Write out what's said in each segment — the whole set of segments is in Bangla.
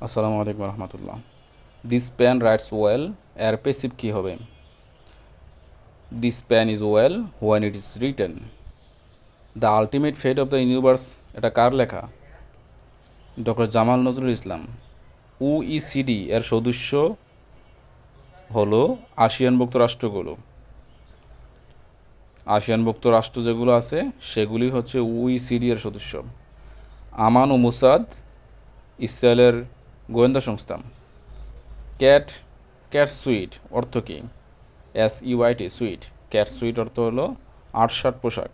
আসসালামু আলাইকুম রহমতুল্লাহ। দিস প্যান রাইটস ওয়েল এর পেসিভ কী হবে? This pen is well when it is written. The ultimate fate of the universe, এটা কার লেখা? ডক্টর জামাল নজরুল ইসলাম। ওইসিডি এর সদস্য হলো আসিয়ানভুক্ত রাষ্ট্রগুলো। আসিয়ানভুক্ত রাষ্ট্র যেগুলো আছে সেগুলি হচ্ছে ওইসিডি এর সদস্য। আমান ও মুসাদ ইসরায়েলের গোয়েন্দা সংস্থা। ক্যাট ক্যাট সুইট অর্থ কী? SUIT sweet. ক্যাট সুইট অর্থ হলো আটশাট পোশাক।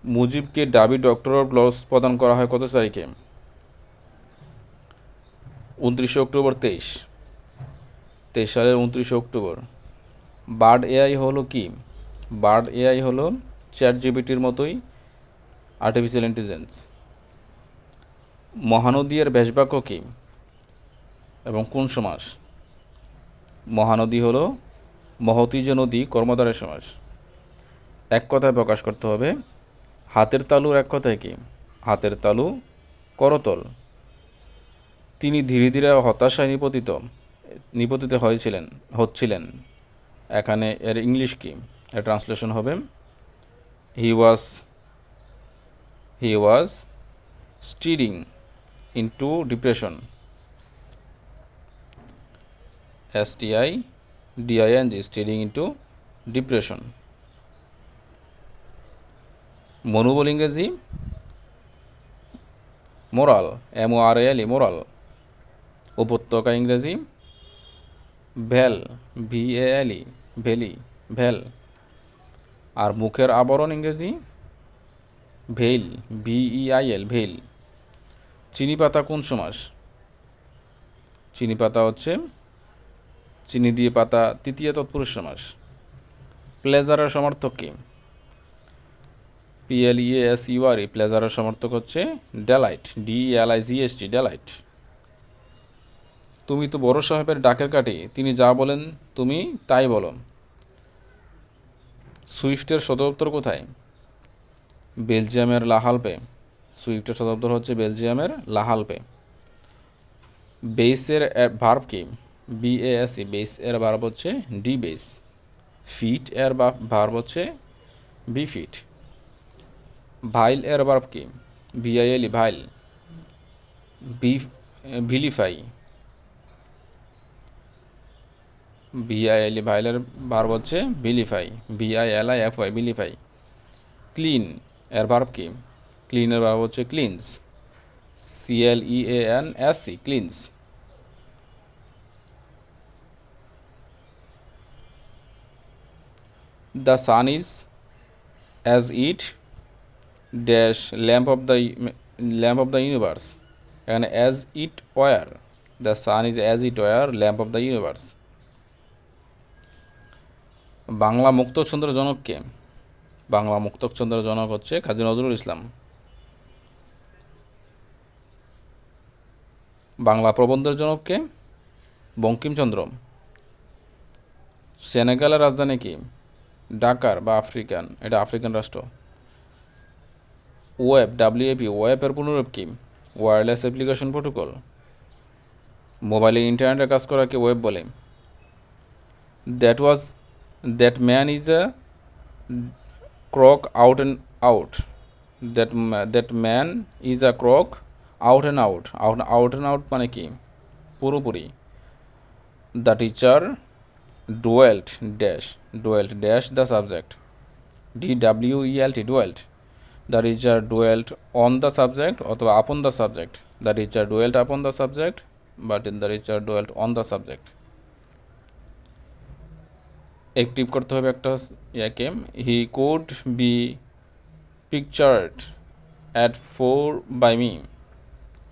মুজিবকে ডাবি ডক্টর অফ লস প্রদান করা হয় কত তারিখে? 29 অক্টোবর। তেইশ সালের 29 অক্টোবর। বার্ড এআই হলো কি? বার্ড এআই হলো চ্যাট জিপিটির মতোই আর্টিফিশিয়াল ইন্টেলিজেন্স। মহানদী এর ব্যাসবাক্য কী এবং কোন সমাস? মহানদী হলো মহতী যে নদী কর্মধারয় সমাস। এক কথায় প্রকাশ করতে হবে। হাতের তালুর এক কথায় কি? হাতের তালু করতল। তিনি ধীরে ধীরে হতাশায় নিপতিত হচ্ছিলেন। এখানে এর ইংলিশ কি? এর ট্রান্সলেশন হবে he was steering into depression. STIDING, steering into depression. মনোবল ইংরেজি মোরাল, MORAL, মোরাল। উপত্যকা ইংরেজি ভ্যাল, VALE, ভ্যালি, ভ্যাল। আর মুখের আবরণ ইংরেজি ভেইল, VEIL, ভেইল। চিনি পাতা কোন সমাস? চিনি পাতা হচ্ছে চিনি দিয়ে পাতা তৃতীয় তৎপুরুষ সমাস। প্লেজারের সমর্থক কি? PLEASURE, প্লেজারের সমর্থক হচ্ছে ডেলাইট, DELIGHT, ডেলাইট। তুমি তো বড় সাহেবের ডাকের কাঠি, তিনি যা বলেন তুমি তাই বলো। সুইফটের সদর দপ্তর কোথায়? বেলজিয়ামের লাহালপে। সুইফটের সদর দপ্তর হচ্ছে বেলজিয়ামের লাহালপে। বেসের ভার্ব কি? BASE, বেস এর ভার্ব হচ্ছে ডি বেস। ফিট এর ভার্ব হচ্ছে বি ফিট। ভাইল এর ভার্ব কি? VILE, vile. ভিলিফাই, VILE, ভাইলের ভার্ব হচ্ছে ভিলিফাই, VILIFY, ভিলিফাই। ক্লিন এর ভার্ব কি? ক্লিনের ভার্ব হচ্ছে cleanse, CLEANSE, cleanse. The sun is as it dash lamp of the universe. এখানে as it were, the sun is as it were lamp of the universe. Bangla মুক্তছন্দের জনক কে? বাংলা মুক্তছন্দের জনক হচ্ছে কাজী নজরুল ইসলাম। বাংলা প্রবন্ধের জনক কে? বঙ্কিমচন্দ্র। সেনেগালের রাজধানী কি? ডাকার বা আফ্রিকান, এটা আফ্রিকান রাষ্ট্র। ওয়েব, WAP, ওয়েবের পুনরূপ কি? Wireless application protocol. মোবাইলে ইন্টারনেটে কাজ করাকে ওয়েব বলে। That man is a crook out and out. That man is a crook out and out. Out and out মানে কি? পুরোপুরি। The teacher dwelt dash the subject, DWELT, dwelt. The teacher dwelt on the subject অথবা upon the subject. The teacher dwelt upon the subject, but the teacher dwelt on the subject. Active করতে হবে একটা ইয়াকে। He could be pictured at 4 by me.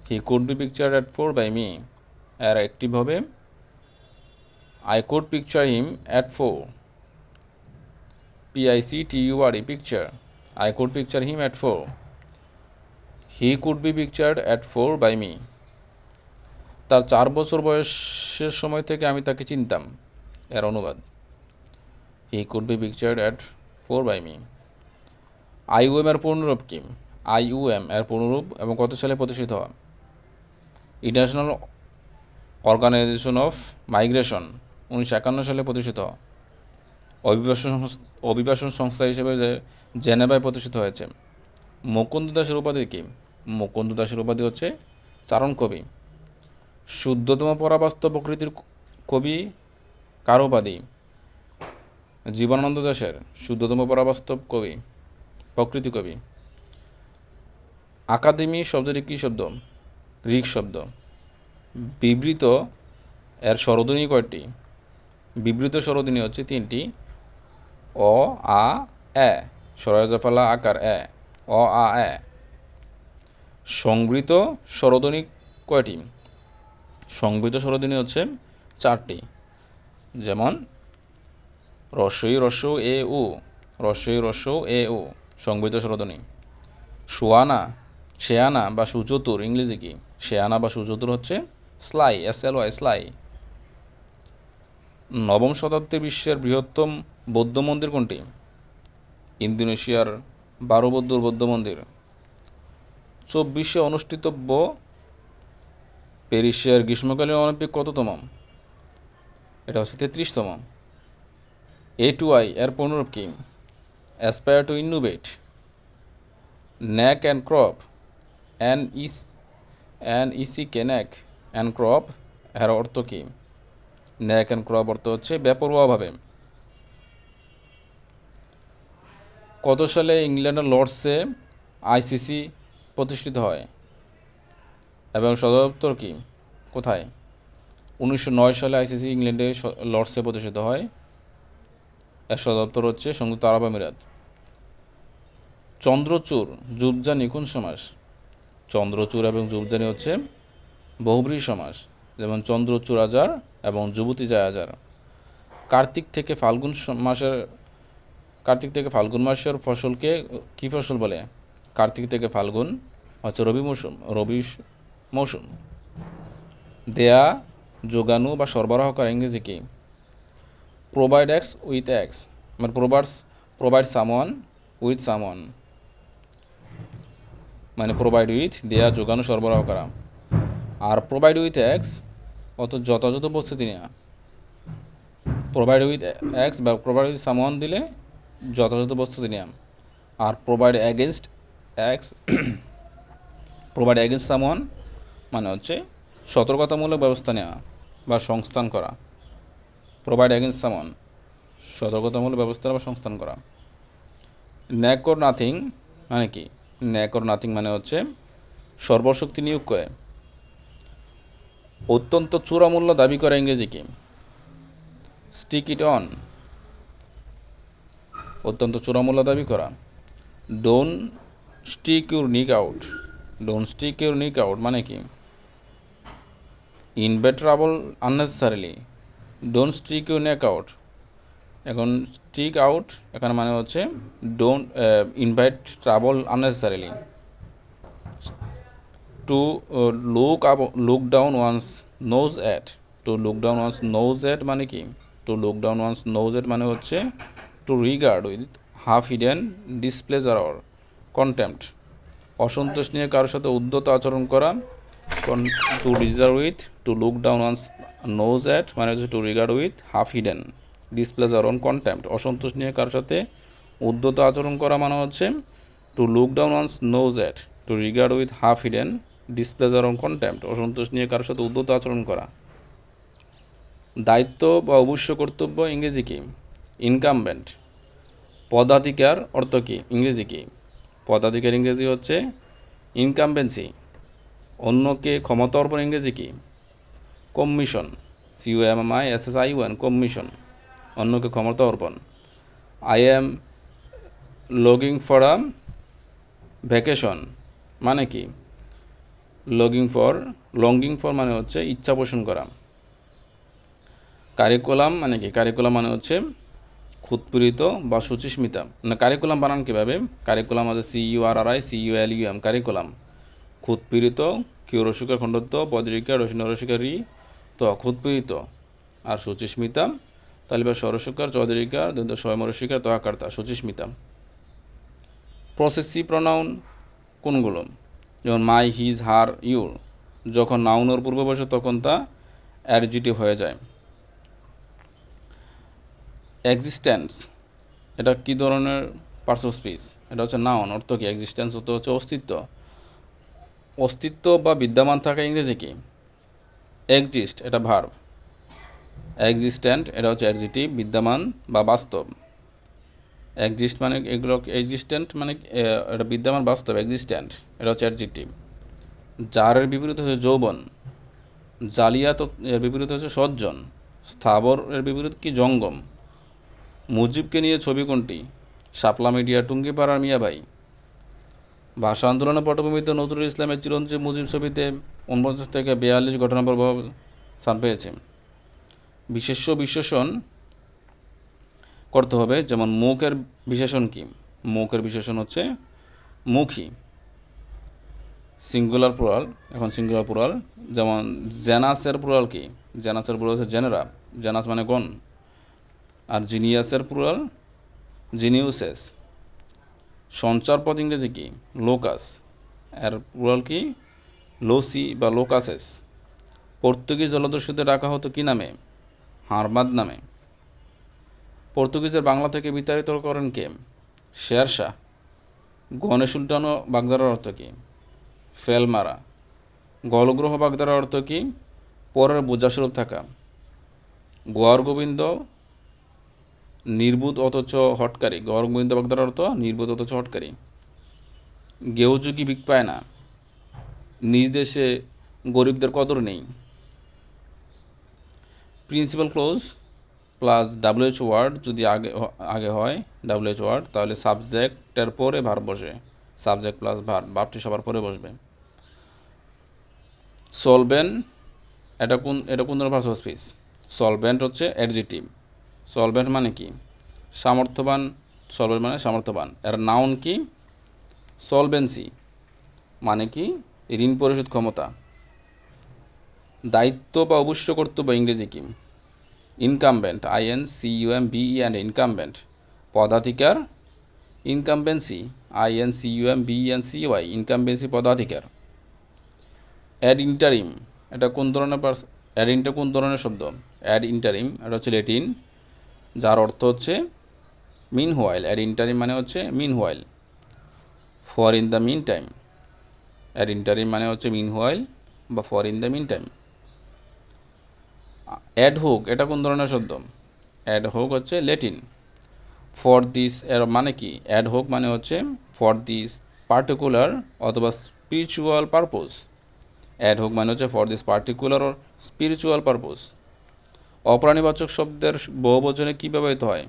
He could be pictured at 4 by me. আর অ্যাক্টিভ হবে I could picture him at 4। PICTURE, picture. I could picture him at 4। He could be pictured at 4 by me. তার 4 বছর বয়সের সময় থেকে আমি তাকে চিনতাম। এর অনুবাদ he could be pictured at 4 by me. IUM এর পূর্ণরূপ কি? IUM এর পূর্ণরূপ এবং কত সালে প্রতিষ্ঠিত হওয়া? ইন্টারন্যাশনাল অর্গানাইজেশন অফ মাইগ্রেশন 1951 সালে প্রতিষ্ঠিত। অভিবাসন সংস্থা হিসেবে জেনেভায় প্রতিষ্ঠিত হয়েছে। মুকুন্দ দাসের উপাধি কী? মুকুন্দ দাসের উপাধি হচ্ছে চারণ কবি। শুদ্ধতম পরাবাস্তব প্রকৃতির কবি কার উপাধি? জীবনানন্দ দাশের শুদ্ধতম পরাবাস্তব কবি, প্রকৃতি কবি। আকাদেমি শব্দটি কী শব্দ? গ্রিক শব্দ। বিবৃত এর স্বরধ্বনি কয়টি? বিবৃত স্বরধ্বনি হচ্ছে 3টি, অ, আ, এ, স্বরজাফলা আকার এ, অ, আ, এ। সংবৃত স্বরধ্বনি কয়টি? সংবৃত স্বরধ্বনি হচ্ছে 4টি, যেমন রস্বই রস্য এ উ, রস্বই রস্য এ উ, সংবৃত স্বরধ্বনি। সুয়ানা, শেয়ানা বা সুচতুর ইংরেজি কি? শেয়ানা বা সুচতুর হচ্ছে স্লাই, SLY, স্লাই। নবম শতাব্দীর বিশ্বের বৃহত্তম বৌদ্ধ মন্দির কোনটি? ইন্দোনেশিয়ার বারোবুদ্দুর বৌদ্ধ মন্দির। 24 অনুষ্ঠিতব্য প্যারিসের গ্রীষ্মকালীন অলিম্পিক কততম? এটা হচ্ছে 33তম। A2I এর পুনরূপ কি? Aspire to innovate. Knack and crop, NECK, knack and crop এর অর্থ কি? ন্যাক অ্যান্ড ক্রপ অর্থ হচ্ছে বেপরোয়াভাবে। কত সালে ইংল্যান্ডের লর্ডসে ICC প্রতিষ্ঠিত হয় এবং সদর দপ্তর কি কোথায়? 1909 সালে ICC ইংল্যান্ডে লর্ডসে প্রতিষ্ঠিত হয়। এর সদর দপ্তর হচ্ছে সংযুক্ত আরব আমিরাত। চন্দ্রচূড় যুবজানি কোন সমাস? চন্দ্রচূড় এবং যুবজানি হচ্ছে বহুব্রীহি সমাস, যেমন চন্দ্রচূড়াজার এবং যুবতী জায়াজার। কার্তিক থেকে ফাল্গুন মাসের ফসলকে কি ফসল বলে? কার্তিক থেকে ফাল্গুন হচ্ছে রবি মৌসুম। দেয়া, যোগানো বা সরবরাহ করা ইংরেজি কি? প্রোভাইড এক্স উইথ এক্স, মানে প্রোভাইড সামওয়ান উইথ সামওয়ান, মানে প্রোভাইড উইথ দেয়া, যোগানো, সরবরাহ করা। আর প্রোভাইড উইথ এক্স অত যথাযথ প্রস্তুতি নেওয়া। প্রোভাইড উইথ এক্স বা প্রোভাইড উইথ সামওয়ান দিলে যথাযথ প্রস্তুতি নেওয়া। আর provide against X, provide against someone মানে হচ্ছে সতর্কতামূলক ব্যবস্থা নেওয়া বা সংস্থান করা। প্রোভাইড অ্যাগেনস্ট সামওয়ান, সতর্কতামূলক ব্যবস্থা বা সংস্থান করা। ন্যাক অর নাথিং মানে কি? ন্যাক অর নাথিং মানে হচ্ছে সর্বশক্তি নিয়োগ করে। অত্যন্ত চূড়ামূল্য দাবি করা ইংরেজি কি? স্টিক ইট অন, অত্যন্ত চূড়ামূল্য দাবি করা। Don't stick your neck out, don't stick your neck out মানে কি? Invite trouble unnecessarily, don't stick your neck out. এখন স্টিক আউট এখানে মানে হচ্ছে don't invite trouble unnecessarily. To look down one's nose at, to look down one's nose at মানে কি? To look down one's nose at মানে হচ্ছে to regard with half hidden displeasure or contempt, অসন্তোষ নিয়ে কারোর সাথে উদ্ধত আচরণ করা। To reserve with, to look down one's nose at মানে হচ্ছে to regard with half hidden displeasure on contempt, অসন্তোষ নিয়ে কারোর সাথে উদ্ধত আচরণ করা মানে হচ্ছে to look down one's nose at, to regard with half hidden displeasure on contempt, অসন্তোষ নিয়ে কারোর সাথে উদ্ধত আচরণ করা। দায়িত্ব বা অবশ্য কর্তব্য ইংরেজি কি? ইনকামবেন্ট। পদাধিকার অর্থ কি? ইংরেজি কি? পদাধিকার ইংরেজি হচ্ছে ইনকামবেন্সি। অন্যকে ক্ষমতা অর্পণ ইংরেজি কি? কমিশন, COMMISSION, কমিশন, অন্যকে ক্ষমতা অর্পণ। I am logging for a vacation মানে কি? লঙ্গিং ফর মানে হচ্ছে ইচ্ছা পোষণ করা। কারিকুলাম মানে কি? কারিকুলাম মানে হচ্ছে ক্ষুৎপীড়িত বা সুচিস্মিতা। না, কারিকুলাম বানান কীভাবে? কারিকুলাম হচ্ছে CURRICULUM, কারিকুলাম। ক্ষুৎপীড়িত, কিউ রসিকার খণ্ডত্ব, পদরিকা রসিন রসিকারি তো ক্ষুৎপীড়িত। আর সুচিস্মিতা তালিবা সরসিকার চৌধুরিকার দন্ত স্বয়ং রসিকার তো আকার্তা সুচিস্মিতা। প্রসেসিভ প্রনাউন কোনগুলো? যেমন মাই, হিজ, হার, ইউর। যখন নাউনের পূর্বে বসে তখন তা অ্যাডজেক্টিভ হয়ে যায়। এক্সিস্টেন্স এটা কী ধরনের পার্টস অফ স্পিচ? এটা হচ্ছে নাউন। অর্থ কি? এক্সিস্টেন্স অর্থ হচ্ছে অস্তিত্ব। অস্তিত্ব বা বিদ্যমান থাকা ইংরেজি কি? এক্সিস্ট এটা ভার্ব। এক্সিস্ট্যান্ট এটা হচ্ছে অ্যাডজেক্টিভ, বিদ্যমান বা বাস্তব। এক্সিস্ট মানে এগুলো, এক্সিস্ট্যান্ট মানে এটা বিদ্যমান বাস্তব। এক্সিস্ট্যান্ট এটা হচ্ছে অ্যাডজেক্টিভ। জারের বিপরীত হচ্ছে যৌবন। জালিয়াত এর বিপরীত হচ্ছে সজ্জন। স্থাবর এর বিপরীত কি? জঙ্গম। মুজিবকে নিয়ে ছবি কোনটি? শাপলা মিডিয়া, টুঙ্গিপাড়ার মিয়াভাই। ভাষা আন্দোলনের পটভূমিতে নজরুল ইসলামের চিরঞ্জীব মুজিব ছবিতে 49 থেকে 42 ঘটনা প্রভাব স্থান পেয়েছে। বিশেষ্য বিশেষণ করতে হবে, যেমন মুখের বিশেষণ কি? মুখের বিশেষণ হচ্ছে মুখী। সিঙ্গুলার প্লুরাল, এখন সিঙ্গুলার প্লুরাল, যেমন জেনাসের প্লুরাল কি? জেনাসের প্লুরাল হচ্ছে জেনেরা, জেনাস মানে গণ। আর জিনিয়াসের প্লুরাল জিনিউসেস। সঞ্চারপথ ইংরেজি কি? লোকাস, এর প্লুরাল কি? লোসি বা লোকাসেস। পর্তুগিজ জলদস্যুদের ডাকা হতো কি নামে? হারমাদ নামে। পর্তুগিজের বাংলা থেকে বিতাড়িত করেন কে? শেরশাহ। গণে সুলতান ও বাগদারার অর্থ কি? ফেল মারা। গলগ্রহ বাগদারার অর্থ কি? পরের বোঝাস্বরূপ থাকা। গোয়ার গোবিন্দ নির্বুধ অথচ হটকারী। গোয়ার গোবিন্দ বাগদারার অর্থ নির্বুধ অথচ হটকারী। গেউযুগী ভিক পায় না। নিজ দেশে গরিবদের কদর নেই। Principal clause plus WH word যদি আগে হয় WH ওয়ার্ড, তাহলে সাবজেক্টের পরে ভার্ব বসে। সাবজেক্ট প্লাস ভার্ব, ভার্বটি সবার পরে বসবে। সলভেন্ট এটা কোন ধরনের পার্টস অফ স্পিচ? সলভেন্ট হচ্ছে অ্যাডজেক্টিভ। সলভেন্ট মানে কি? সামর্থ্যবান। সলভেন্ট মানে সামর্থ্যবান। এর নাউন কি? সলভেন্সি মানে কি? ঋণ পরিশোধ ক্ষমতা। দায়িত্ব বা অবশ্য কর্তব্য ইংরেজি কি? Incumbent, INCUMBENT, incumbent. পদাধিকার ইনকামবেন্সি, INCUMBENCY, ইনকামবেন্সি পদাধিকার। অ্যাড ইন্টারিম এটা কোন ধরনের অ্যাড ইন্টার কোন ধরনের শব্দ? অ্যাড ইন্টারিম এটা হচ্ছে ল্যাটিন, যার অর্থ হচ্ছে মিন হোয়াইল। অ্যাড ইন্টারিম মানে হচ্ছে meanwhile. For in the meantime. Ad interim মানে হচ্ছে মিন হোয়াইল বা for in the meantime. Ad hoc এটা কোন ধরনের শব্দ? অ্যাড হোক হচ্ছে ল্যাটিন। ফর দিস এর মানে কি? অ্যাড হোক মানে হচ্ছে ফর দিস পার্টিকুলার অথবা স্পিরিচুয়াল পারপোজ। অ্যাড হোক মানে হচ্ছে for this particular or spiritual purpose. অপ্রাণীবাচক শব্দের বহুবচনে কী ব্যবহৃত হয়?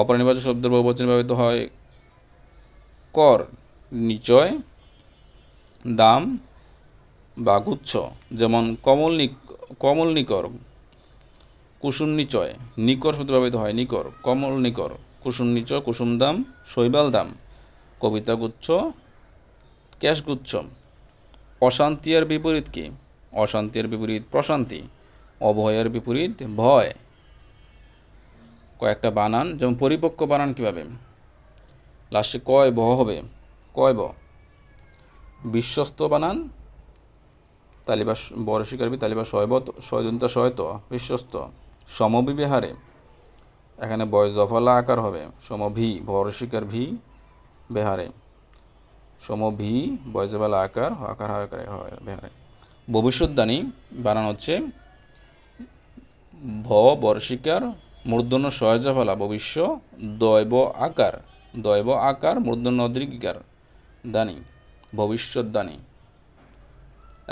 অপ্রাণীবাচক শব্দের বহুবচনে ব্যবহৃত হয় কর, নিচয়, দাম বা গুচ্ছ। যেমন কমল নিকর, কুসুম নিচয়। নিকর শব্দ ব্যবহৃত হয় নিকর, কমল নিকর, কুসুম নিচয়, কুসুম দাম, শৈবাল দাম, কবিতা গুচ্ছ, ক্যাশ গুচ্ছ। অশান্তি এর বিপরীত কি? অশান্তি এর বিপরীত প্রশান্তি। অভয়ের বিপরীত ভয়। কয়েকটা বানান, যেমন পরিপক্ক বানান কীভাবে? লাস্টে কয় ব হবে, কয় ব। বিশ্বস্ত বানান তালিবা বড় শিকারবি তালিবা শয়বত শয়দন্ত শয়ত বিশ্বস্ত। সমবিহারে এখানে বয় জফলা আকার হবে সমভি, বড় শিকার ভি বেহারে সমভি বয়জবেলা আকার আকার আকার বেহারে। ভবিষ্যৎবাণী বানান হচ্ছে ভ বর্ষিকার মূর্ধন্য সহজফলা ভবিষ্য দৈব আকার, দৈব আকার মূর্ধন্য দীর্ঘিকার দানি, ভবিষ্যৎদানী।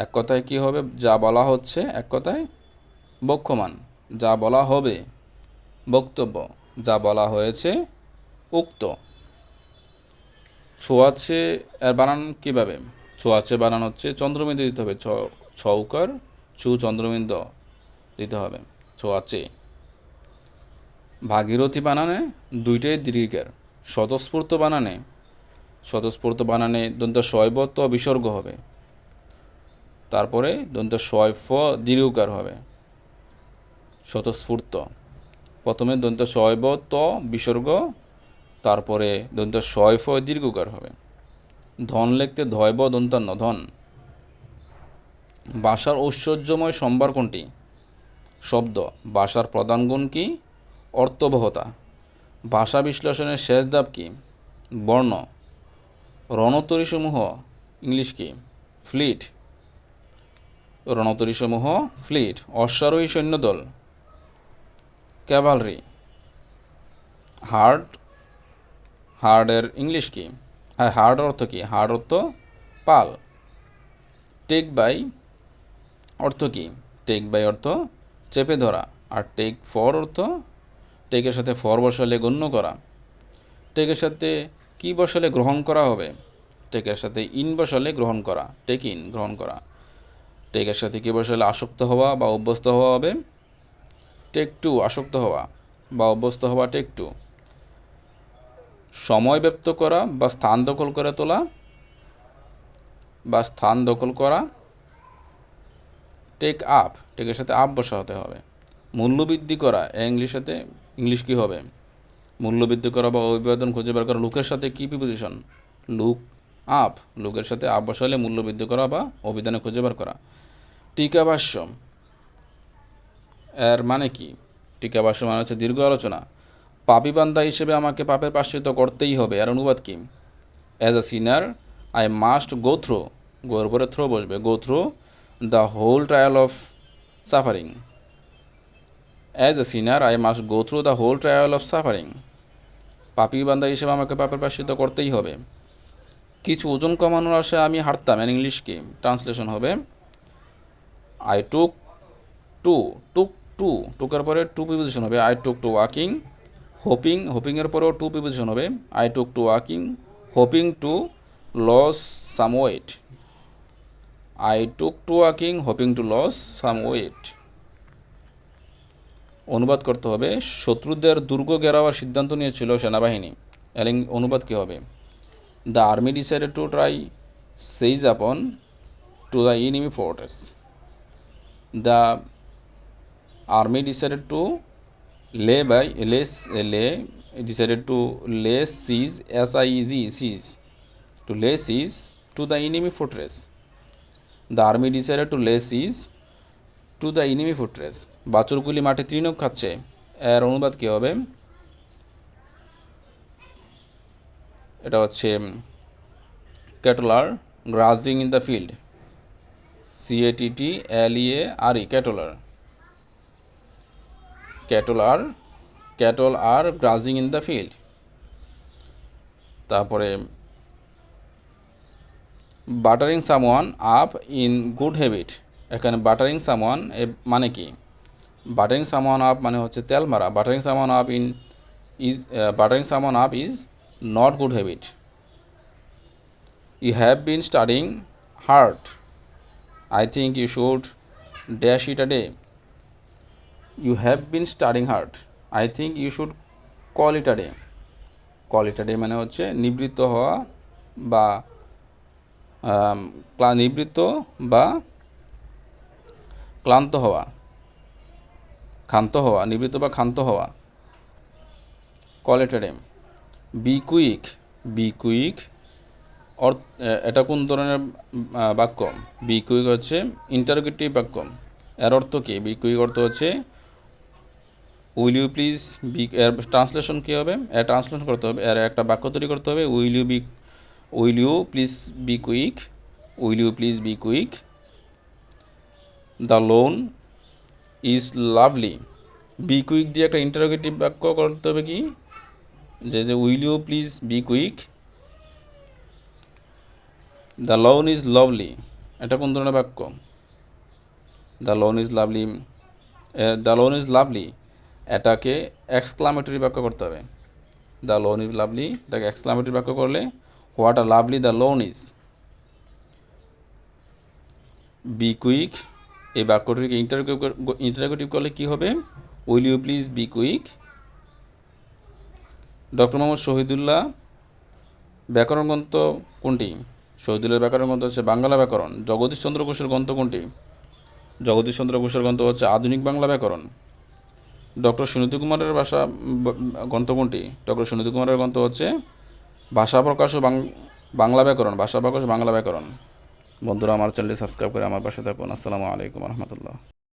এক কথায় কি হবে? যা বলা হচ্ছে এক কথায় বক্ষমান, যা বলা হবে বক্তব্য, যা বলা হয়েছে উক্ত। ছোঁয়াচে এর বানান কীভাবে? ছোঁয়াচে বানান হচ্ছে চন্দ্রবিন্দু দিতে হবে, ছৌকার ছু চন্দ্রবিন্দু দিতে হবে, ছোঁয়াচে। ভাগীরথী বানানে দুইটাই দীর্ঘিকার। স্বতঃস্ফূর্ত বানানে দন্ত শয়বত বিসর্গ হবে, তারপরে দন্ত শয় ফ দীর্ঘকার হবে। স্বতঃস্ফূর্ত প্রথমে দন্ত শয়বত বিসর্গ, তারপরে দন্ত শয় ফ দীর্ঘকার হবে। ধন লিখতে ধয়ব দন্তান্ন ধন, ভাষার ঐশ্বর্যময় সম্ভার কোনটি? শব্দ। ভাষার প্রধান গুণ কি? অর্থবহতা। ভাষা বিশ্লেষণের শেষ ধাপ কি? বর্ণ। রণতরীসমূহ ইংলিশ কি? ফ্লিট। রণতরীসমূহ ফ্লিট। অশ্বারোহী সৈন্যদল ক্যাভালরি। হার্ড। হার্ডের ইংলিশ কি? হ্যাঁ, হার্ড অর্থ কি? হার্ড অর্থ পাল। টেক বাই অর্থ কি? টেক বাই অর্থ চেপে ধরা। আর টেক ফর অর্থ টেকের সাথে ফর বসালে গণ্য করা। টেকের সাথে কি বসালে গ্রহণ করা হবে? টেকের সাথে ইন বসালে গ্রহণ করা। টেক ইন গ্রহণ করা। টেকের সাথে কি বসালে আসক্ত হওয়া বা অভ্যস্ত হওয়া হবে? টেক টু আসক্ত হওয়া বা অভ্যস্ত হওয়া টেক টু। সময় ব্যক্ত করা বা স্থান দখল করে তোলা বা স্থান দখল করা টেক আপ। টেকের সাথে আপ বসাতে হবে। মূল্যবৃদ্ধি করা ইংলিশ কী হবে? মূল্যবৃদ্ধি করা বা অভিবাদন খুঁজে বের করা লুকের সাথে কী প্রিপোজিশন? Look up. লুকের সাথে আপ বসালে মূল্যবৃদ্ধি করা বা অভিধানে খুঁজে বের করা। টিকাভাষ্য এর মানে কি? টিকাভাষ্য মানে হচ্ছে দীর্ঘ আলোচনা। পাপী বান্দা হিসেবে আমাকে পাপের প্রায়শ্চিত্ত করতেই হবে, এর অনুবাদ কি? As a sinner I must go through. গোর পরে থ্রো বসবে। Go through the whole trial of suffering. As a sinner I must go through the whole trial of suffering. পাপী বান্দা হিসেবে আমাকে পাপের প্রায়শ্চিত্ত করতেই হবে। কিছু ওজন কমানোর আশায় আমি হাঁটতাম, এর ইংলিশ কি? ট্রান্সলেশন হবে আই টুক টু। টুকের পরে টু প্রিপোজিশন হবে। I took to walking. হোপিংয়ের পরেও টু প্রিপোজিশন হবে। I took to walking hoping to lose some weight. I took to walking hoping to lose some weight. অনুবাদ করতে হবে শত্রুদের দুর্গ ঘেরাওয়ার সিদ্ধান্ত নিয়েছিল সেনাবাহিনী, এর অনুবাদ কী হবে? The army decided to try siege upon to the enemy fortress. The army decided to decided to lay siege siege to lay siege to the enemy fortress. The army decided to lay siege to the enemy fortress. বাছুরগুলি মাঠে তৃণক খাচ্ছে, এর অনুবাদ কী হবে? এটা হচ্ছে cattle are grazing in the field. CATTLEARE cattle are grazing in the field. তারপরে buttering someone up in good habit. এখানে বাটারিং সামওয়ান মানে কি? বাটারিং সামওয়ান আপ মানে হচ্ছে তেল মারা। Buttering someone up is not good habit. You have been studying hard, I think you should dash it a day. You have been studying hard, I think you should call it a day. Call it a day মানে হচ্ছে নিবৃত্ত হওয়া বা নিবৃত্ত বা ক্লান্ত হওয়া, ক্ষান্ত হওয়া, নিবৃত্ত বা ক্ষান্ত হওয়া। Call it a day. Be quick এটা কোন ধরনের বাক্য? বি কুইক হচ্ছে ইন্টারোগেটিভ বাক্য। এর অর্থ কী? বি কুইক অর্থ হচ্ছে উইল ইউ প্লিজ বি। এর ট্রান্সলেশন কী হবে? এর ট্রান্সলেশন করতে হবে, এর একটা বাক্য তৈরি করতে হবে। Will you please be quick. Will you please be quick. The lawn is lovely. Be quick দিয়ে একটা ইন্টারোগেটিভ বাক্য করতে হবে কি? যে will you please be quick. The lawn is lovely, এটা কোন ধরনের বাক্য? দ্য লোন ইজ লাভলি এটাকে এক্সক্লামেটরি বাক্য করতে হবে। দ্য লোন ইজ লাভলি এটাকে এক্সক্লামেটরি বাক্য করলে what a lovely the lawn is. Be quick এই বাক্যটিকে ইন্টারোগেটিভ করলে কী হবে? Will you please be quick. Doctor Mohammad Shahidullah ব্যাকরণ গ্রন্থ কোনটি? শহীদুল্লাহ ব্যাকরণ গ্রন্থ হচ্ছে বাংলা ব্যাকরণ। জগদীশচন্দ্র ঘোষের গ্রন্থ কোনটি? জগদীশচন্দ্র ঘোষের গ্রন্থ হচ্ছে আধুনিক বাংলা ব্যাকরণ। ডক্টর সুনীতি কুমারের গ্রন্থ কোনটি? ডক্টর সুনীতি কুমারের গ্রন্থ হচ্ছে ভাষা প্রকাশ ও বাংলা ব্যাকরণ। ভাষা প্রকাশ বাংলা ব্যাকরণ। বন্ধুরা আমার চ্যানেলটি সাবস্ক্রাইব করে আমার পাশে থাকুন। আসসালামু আলাইকুম রহমতুল্লাহ।